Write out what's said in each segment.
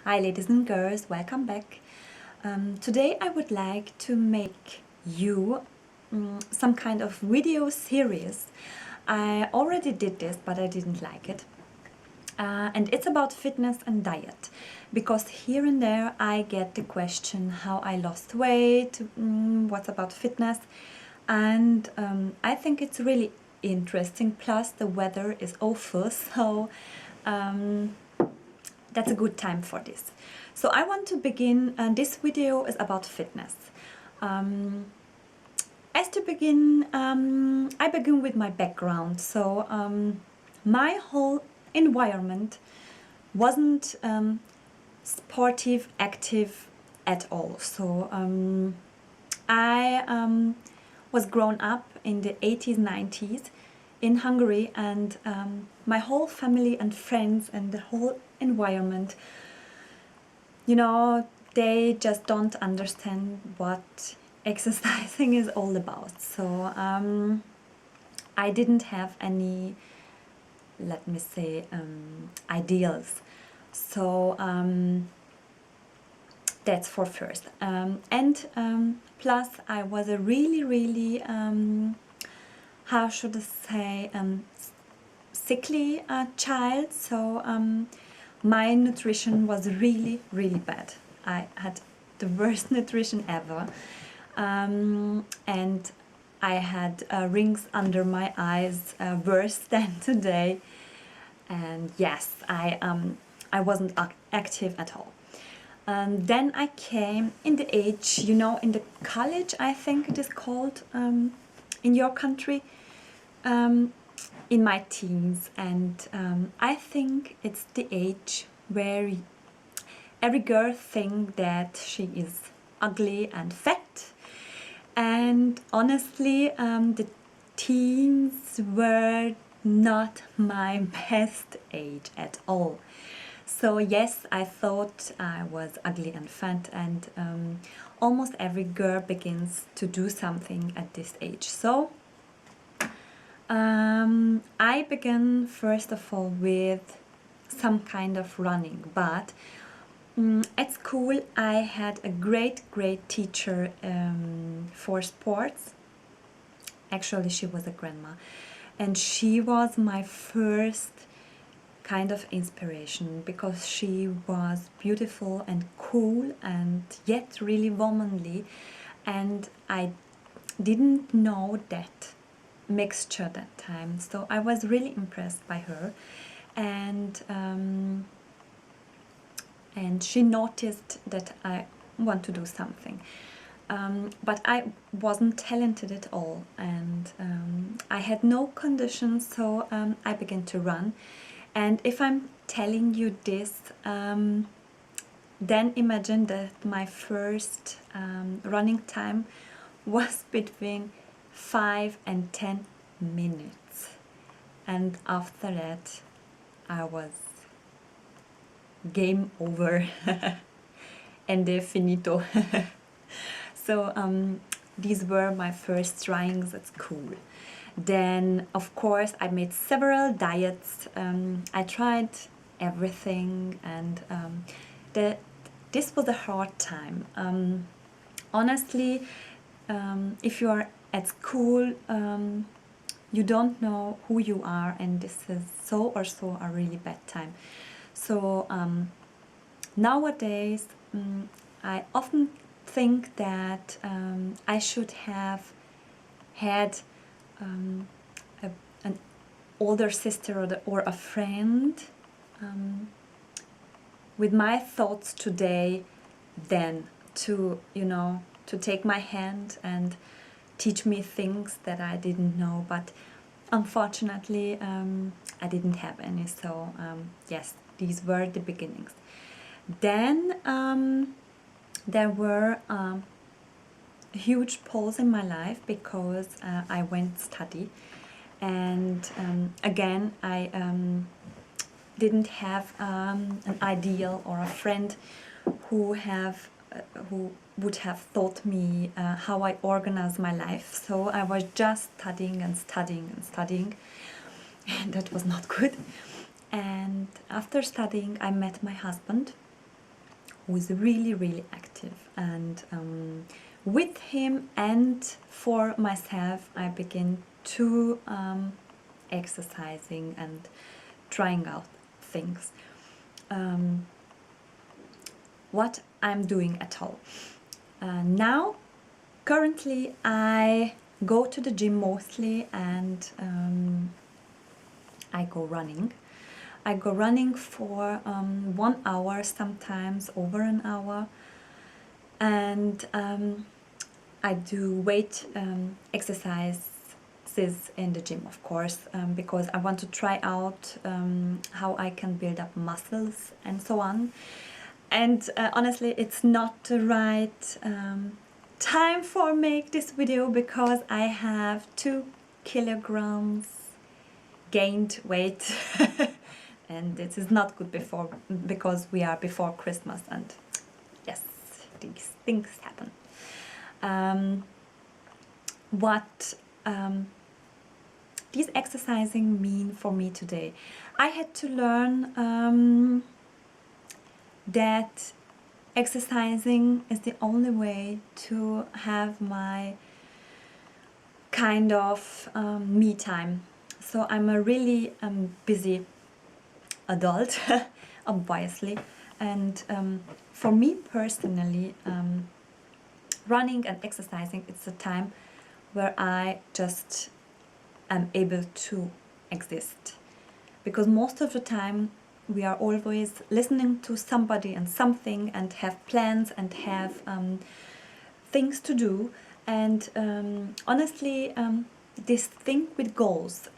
Hi ladies and girls, welcome back. Today I would like to make you some kind of video series. I already did this, but I didn't like it. And it's about fitness and diet, because here and there I get the question how I lost weight, what's about fitness, and I think it's really interesting. Plus the weather is awful, so that's a good time for this. So I want to begin, and this video is about fitness. As to begin, I begin with my background. So my whole environment wasn't sportive, active at all. So I was grown up in the 80s, 90s in Hungary, and my whole family and friends and the whole environment, they just don't understand what exercising is all about. So I didn't have any, let me say, ideals. So that's for first. And plus I was a really, how should I say, sickly child. So my nutrition was really bad. I had the worst nutrition ever, and I had rings under my eyes, worse than today. And yes, I wasn't active at all. Then I came in the age, in the college, I think it is called in your country, in my teens. And I think it's the age where every girl thinks that she is ugly and fat. And honestly, the teens were not my best age at all. So yes, I thought I was ugly and fat, and almost every girl begins to do something at this age. So I began first of all with some kind of running, but at school I had a great teacher for sports. Actually, she was a grandma, and she was my first kind of inspiration, because she was beautiful and cool and yet really womanly, and I didn't know that mixture that time. So I was really impressed by her, and she noticed that I want to do something. But I wasn't talented at all, and I had no conditions, so I began to run. And if I'm telling you this, then imagine that my first running time was between 5 and 10 minutes. And after that, I was game over. Ende finito. So these were my first tryings at school. Then, of course, I made several diets. I tried everything, and this was a hard time. Honestly, if you are at school, you don't know who you are, and this is so a really bad time. So nowadays, I often think that I should have had an older sister or a friend with my thoughts today, then to take my hand and teach me things that I didn't know. But unfortunately, I didn't have any. So yes, these were the beginnings. Then there were a huge pause in my life, because I went study, and again I didn't have an ideal or a friend who would have taught me how I organize my life. So I was just studying, and that was not good. And after studying, I met my husband, who is really, really active. And with him and for myself, I begin to exercising and trying out things. What I'm doing at all. Now, currently, I go to the gym mostly, and I go running. I go running for 1 hour, sometimes over an hour, and I do weight exercises in the gym, of course, because I want to try out how I can build up muscles and so on. And honestly, it's not the right time for make this video, because I have 2 kilograms gained weight and this is not good because we are before Christmas, and yes, these things happen. What these exercising mean for me today? I had to learn that exercising is the only way to have my kind of me time. So I'm a really busy adult, obviously, and for me personally, running and exercising, it's a time where I just am able to exist, because most of the time we are always listening to somebody and something, and have plans and have things to do. And honestly, this thing with goals,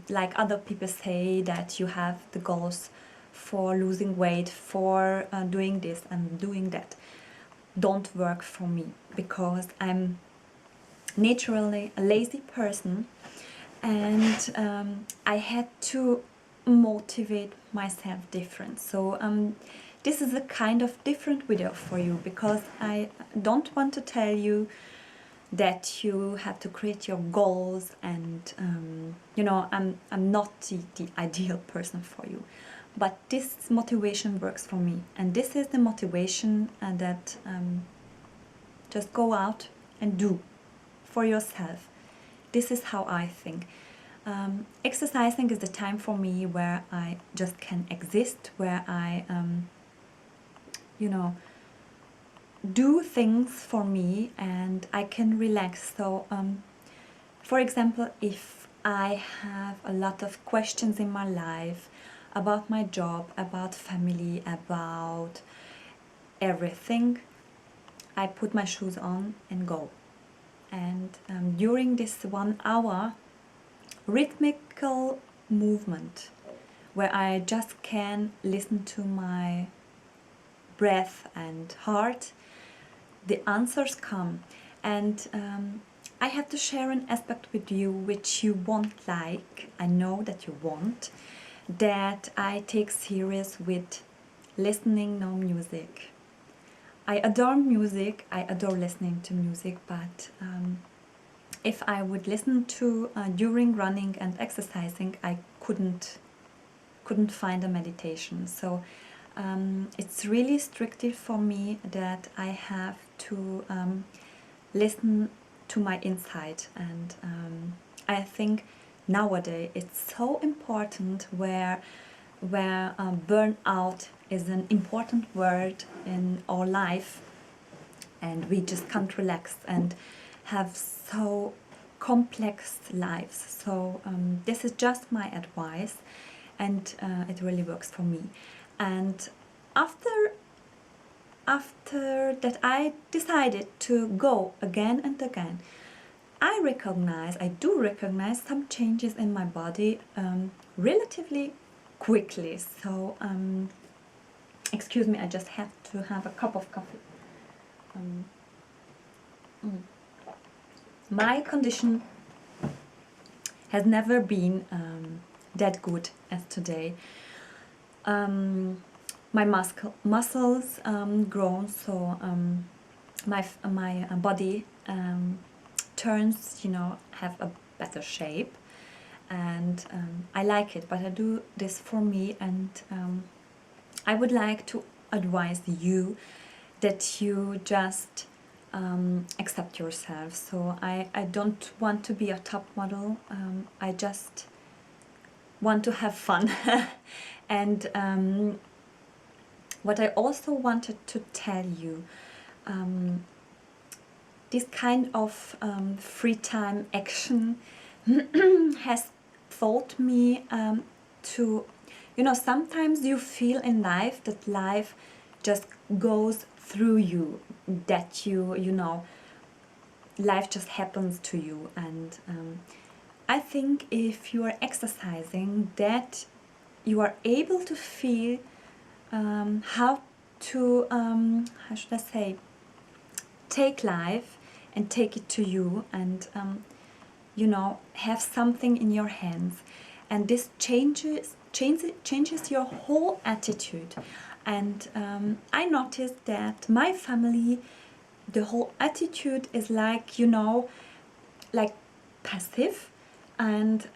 like other people say that you have the goals for losing weight, for doing this and doing that, don't work for me, because I'm naturally a lazy person, and I had to motivate myself different. So this is a kind of different video for you, because I don't want to tell you that you have to create your goals, and you know, I'm not the ideal person for you, but this motivation works for me, and this is the motivation that just go out and do for yourself. This is how I think. Exercising is the time for me where I just can exist, where I you know, do things for me, and I can relax. So for example, if I have a lot of questions in my life about my job, about family, about everything, I put my shoes on and go. And during this 1 hour rhythmical movement, where I just can listen to my breath and heart, the answers come. And I have to share an aspect with you which you won't like. I know that you won't. That I take serious with listening no music. I adore music, I adore listening to music, but if I would listen to during running and exercising, I couldn't find a meditation. So it's really strictly for me that I have to listen to my inside. And I think nowadays it's so important, where burnout is an important word in our life, and we just can't relax and have so complex lives. So this is just my advice, and it really works for me. And after that I decided to go again and again, I do recognize some changes in my body relatively quickly. So excuse me, I just have to have a cup of coffee. My condition has never been that good as today. My muscles grown, so my body turns, you know, have a better shape, and I like it. But I do this for me, and I would like to advise you that you just accept yourself. So I don't want to be a top model. I just want to have fun. And what I also wanted to tell you, this kind of free time action has taught me to, you know, sometimes you feel in life that life just goes through you, that you know, life just happens to you. And I think if you are exercising, that you are able to feel how to, how should I say, take life and take it to you, and you know, have something in your hands. And this changes your whole attitude. And I noticed that my family, the whole attitude is like, you know, like passive. And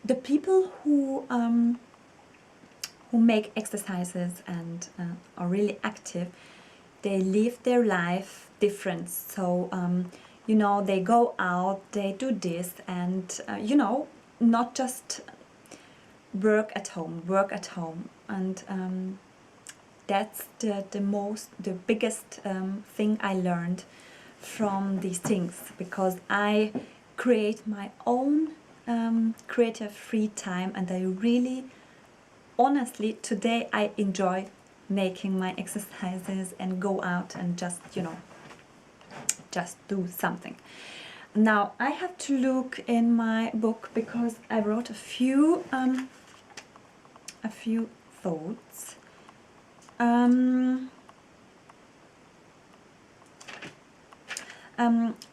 the people who make exercises and are really active, they live their life different. So you know, they go out, they do this, and you know, not just work at home. And that's the biggest thing I learned from these things, because I create my own creative free time. And I really, honestly, today I enjoy making my exercises and go out and just, you know, just do something. Now I have to look in my book, because I wrote a few thoughts.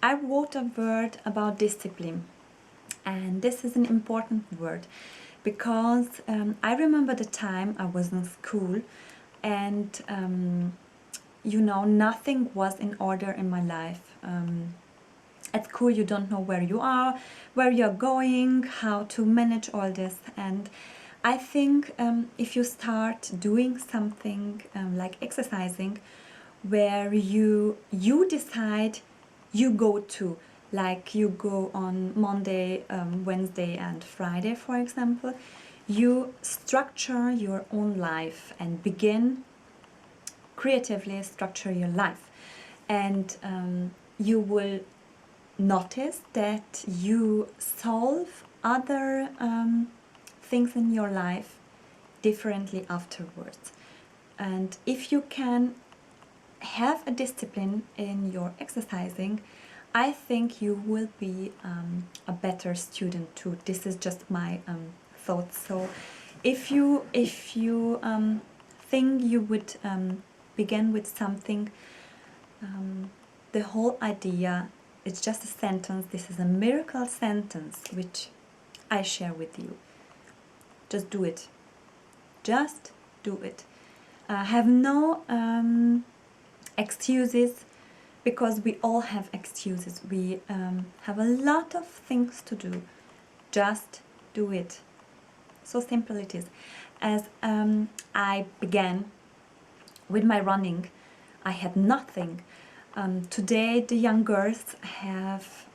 I wrote a word about discipline, and this is an important word, because I remember the time I was in school, and you know, nothing was in order in my life. At school you don't know where you are, where you're going, how to manage all this. And I think if you start doing something like exercising, where you decide you go to, like you go on Monday, Wednesday and Friday, for example, you structure your own life and begin creatively structure your life. And you will notice that you solve other things in your life differently afterwards. And if you can have a discipline in your exercising, I think you will be a better student too. This is just my thoughts. So if you think you would begin with something, the whole idea, it's just a sentence. This is a miracle sentence which I share with you. Just do it. Just do it. Have no excuses, because we all have excuses. We have a lot of things to do. Just do it. So simple it is. As I began with my running, I had nothing. Today the young girls have,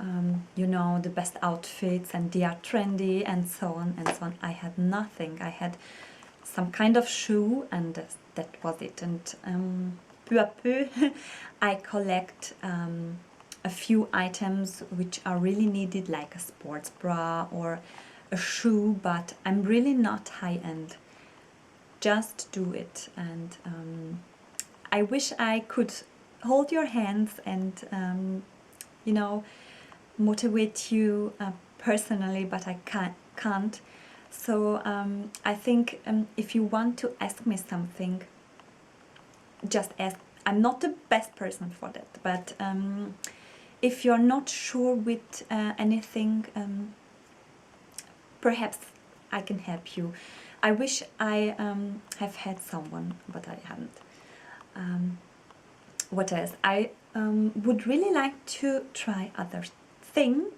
you know, the best outfits, and they are trendy and so on and so on. I had nothing. I had some kind of shoe, and that was it. And peu à peu I collect a few items which are really needed, like a sports bra or a shoe, but I'm really not high-end. Just do it. And I wish I could hold your hands and you know, motivate you personally, but I can't. So I think if you want to ask me something, just ask. I'm not the best person for that, but if you're not sure with anything, perhaps I can help you. I wish I have had someone, but I haven't. What else? I would really like to try other things,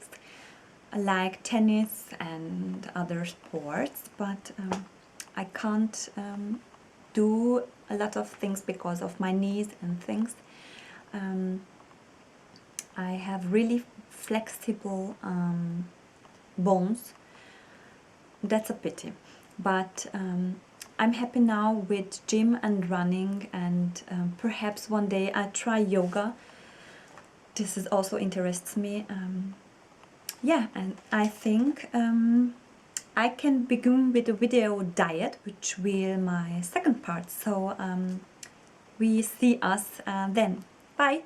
like tennis and other sports, but I can't do a lot of things because of my knees and things. I have really flexible bones. That's a pity, but I'm happy now with gym and running, and perhaps one day I try yoga. This is also interests me. Yeah, and I think I can begin with a video diet, which will my second part. So we see us then. Bye!